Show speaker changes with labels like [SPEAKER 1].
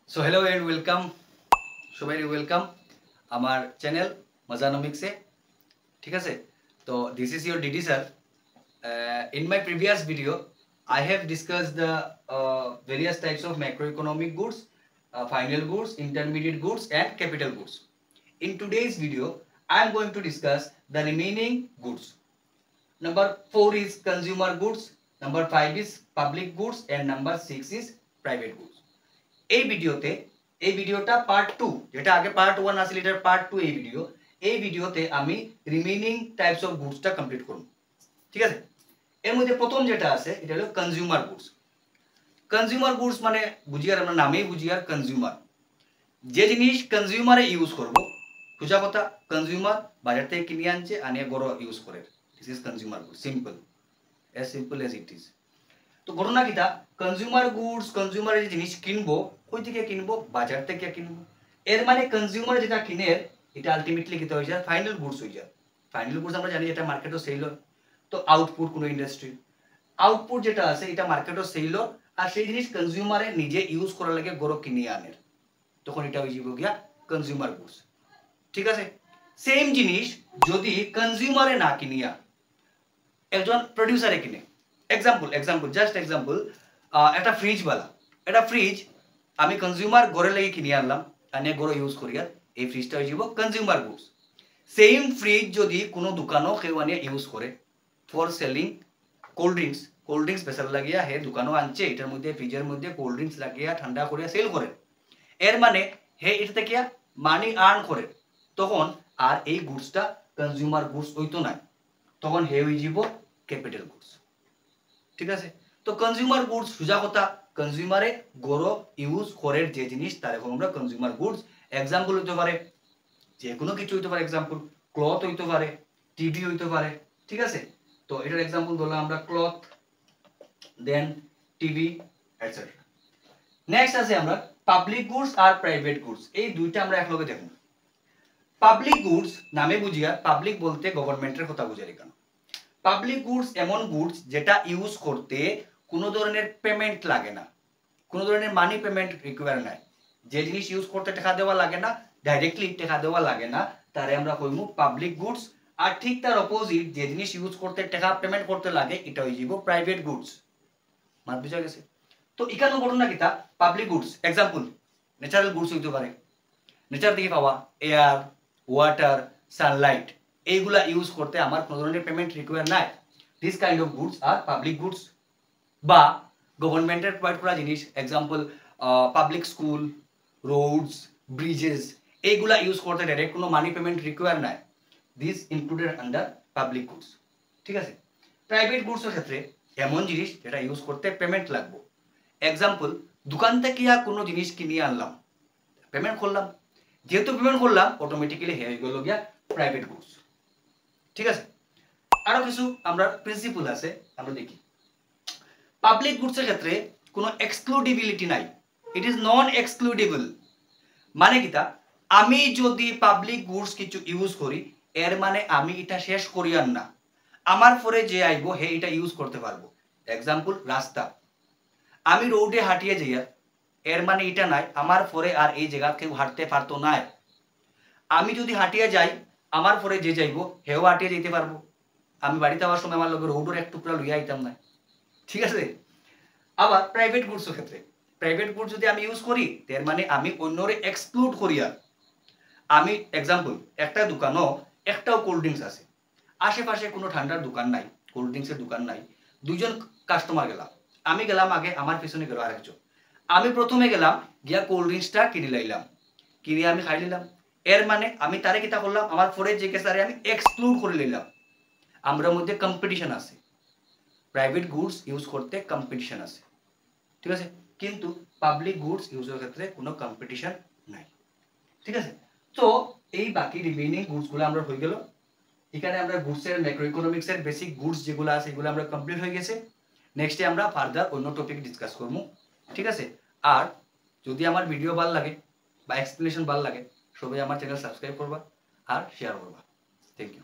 [SPEAKER 1] So hello and welcome, সবাই welcome আমার channel মজানমিক্সে। ঠিক আছে, তো this is your DD sir. In my previous video I have discussed the various types of macroeconomic goods, final goods, intermediate goods and capital goods. In today's video I am going to discuss the remaining goods. Number 4 is consumer goods, number 5 is public goods and number 6 is private goods. এই ভিডিওটা part 2, যেটা আগে part 1 আছিল, এটার part 2 এই ভিডিওতে আমি remaining types of গুডসটা complete করব। ঠিক আছে, এর মধ্যে প্রথম যেটা আছে এটা হলো কনজিউমার গুডস। কনজিউমার গুডস মানে বুঝি আর আমরা নামেই বুঝি আর কনজিউমার, যে জিনিস কনজিউমারে ইউজ করব। সোজা কথা, কনজিউমার বাজার থেকে কিনে আনছে, আনিয়ে গড় ইউজ করে। This is consumer goods, simple as it is. তো ঘটনা কিটা, কনজিউমার গুডস, কনজিউমারের যে জিনিস কিনবো, কই থেকে কিনবো? বাজার থেকে কিনবো। এর মানে কনজিউমার যেটা কিনে এটা আলটিমেটলি কিটা হয়ে যায় ফাইনাল গুডস হয়ে যায়। ফাইনাল গুডস আমরা জানি এটা মার্কেটও সেল হয়। তো আউটপুট কোনো ইন্ডাস্ট্রি আউটপুট যেটা আছে এটা মার্কেটও সেল হয়, আর সেই জিনিস কনজিউমারে নিজে ইউজ করার লাগে গরো কিনে আনে, তখন এটা হয়ে যাবে গিয়া কনজিউমার গুডস। ঠিক আছে, সেম জিনিস যদি কনজিউমারে না কিনিয়া একজন প্রডিউসারে কিনে, জাস্ট এক্সাম্পল, একটা ফ্রিজ আমি কনজিউমার ঘরে লাগি কিনে আনলাম, আনিয়ে ঘরে ইউজ করিয়া এই ফ্রিজটা হয়ে যাব কনজিউমার গুডস। সেম ফ্রিজ যদি কোনো দোকানও কেউ আনিয়ে ইউজ করে for selling cold drinks special লাগিয়া হে দোকানও আনছে, এটার মধ্যে ফ্রিজের মধ্যে কোল্ড ড্রিঙ্কস লাগিয়া ঠান্ডা করিয়া সেল করে, এর মানে হে এটা থেকে মানি আর্ন করে, তখন আর এই গুডসটা কনজিউমার গুডস হইতো না, তখন হে হয়ে যাব ক্যাপিটাল গুডস। ঠিক আছে, তো কনজিউমার গুডস সোজা কথা কনজিউমারে গড় ইউজ করে যে জিনিস তার এখন আমরা কনজিউমার গুডস। এক্সাম্পল হইতে পারে যে কোনো কিছু হইতে পারে, এক্সাম্পল ক্লথ হইতে পারে, টিভি হইতে পারে। ঠিক আছে, তো এটার এক্সাম্পল ধরলাম আমরা ক্লথ, দেন টিভি, এটসেট্রা। নেক্সট আছে আমরা পাবলিক গুডস আর প্রাইভেট গুডস, এই দুইটা আমরা একলগে দেখব। পাবলিক গুডস নামে বুঝিয়া, পাবলিক বলতে গভর্নমেন্টের কথা বুঝাই কেন। পাবলিক গুডস এমন গুডস যেটা ইউজ করতে কোনো ধরনের পেমেন্ট লাগে না, কোনো ধরনের মানি পেমেন্ট রিকোয়ার নাই। যে জিনিস ইউজ করতে টাকা দেওয়া লাগে না, ডাইরেক্টলি টাকা দেওয়া লাগে না, তারে আমরা কইমু পাবলিক গুডস। আর ঠিক তার অপোজিট, যে জিনিস ইউজ করতে টাকা পেমেন্ট করতে লাগে, এটা হয়ে যাব প্রাইভেট গুডস। মাত বুঝা গেছে? তো এখানে ঘটনা কিটা, public goods example natural goods হইতে পারে, নেচার থেকে পাওয়া এয়ার, ওয়াটার, সানলাইট, এইগুলা ইউজ করতে আমার কোনো ধরনের পেমেন্ট রিকোয়ার নাই। দিস কাইন্ড অফ গুডস আর পাবলিক গুডস। বা গভর্নমেন্টের প্রোভাইড করা জিনিস, example public school, roads, bridges, এইগুলা ইউজ করতে ডাইরেক্ট কোনো মানি পেমেন্ট রিকোয়ার নাই। This included under public goods. ঠিক আছে, প্রাইভেট গুডসের ক্ষেত্রে এমন জিনিস যেটা ইউজ করতে পেমেন্ট লাগবে। এক্সাম্পল, দোকান থেকে কোনো জিনিস কিনে আনলাম, পেমেন্ট করলাম, যেহেতু পেমেন্ট করলাম অটোমেটিক্যালি হয়ে গেল গিয়া প্রাইভেট গুডস। ঠিক আছে, আরো কিছু আমরা প্রিন্সিপল আছে, আমরা দেখি। পাবলিক গুডসের ক্ষেত্রে কোনো এক্সক্লুডিবিলিটি নাই, ইট ইজ নন এক্সক্লুডেবল। মানে কিটা, আমি যদি পাবলিক গুডস কিছু ইউজ করি, এর মানে আমি এটা শেষ করি আর না, আমার পরে যে আইব হে এটা ইউজ করতে পারবো। এক্সাম্পল রাস্তা, আমি রোডে হাঁটিয়ে যাইয়া, এর মানে এটা নাই আমার পরে আর এই জায়গা কেউ হাঁটতে পারতো না। আমি যদি হাঁটিয়ে যাই, আমার পরে যে যাইব হেও হাঁটিয়ে যেতে পারবো। আমি বাড়িতে যাওয়ার সময় আমার লগে রোডের এক টুকরা লইয়া আইতাম না। ঠিক আছে, আবার প্রাইভেট গুডসের ক্ষেত্রে প্রাইভেট গুডস যদি আমি ইউজ করি, এর মানে আমি অন্যরে এক্সক্লুড করিয়া, আমি এক্সাম্পল একটা দোকানও একটাও কোল্ড ড্রিঙ্কস আছে, আশেপাশে কোনো ঠান্ডার দোকান নাই, কোল্ড ড্রিঙ্কসের দোকান নাই, দুইজন কাস্টমার গেলাম, আমি গেলাম আগে, আমার পিছনে গেল আরেকজন, আমি প্রথমে গেলাম গিয়া কোল্ড ড্রিঙ্কসটা কিনে লাইলাম, কিনে আমি খাই নিলাম, এর মানে আমি তারে কিতা করলাম, আমার পরে যে কেস তারে আমি এক্সক্লুড করে নিলাম। আমরা মধ্যে কম্পিটিশন আছে, প্রাইভেট গুডস ইউজ করতে কম্পিটিশন আছে। ঠিক আছে, কিন্তু পাবলিক গুডস ইউজের ক্ষেত্রে কোনো কম্পিটিশন নাই। ঠিক আছে, তো এই বাকি রিমেইনিং গুডস গুলো আমরা হয়ে গেল। এখানে আমরা গুডসের ম্যাক্রো ইকোনমিক্সের বেসিক গুডস যেগুলো আছে এগুলো আমরা কমপ্লিট হয়ে গেছে। নেক্সটে আমরা ফার্দার অন্য টপিক ডিসকাস করব। ঠিক আছে, আর যদি আমার ভিডিও ভালো লাগে বা এক্সপ্লেনেশন ভালো লাগে, সবাই আমার চ্যানেল সাবস্ক্রাইব করবা আর শেয়ার করবা। Thank you.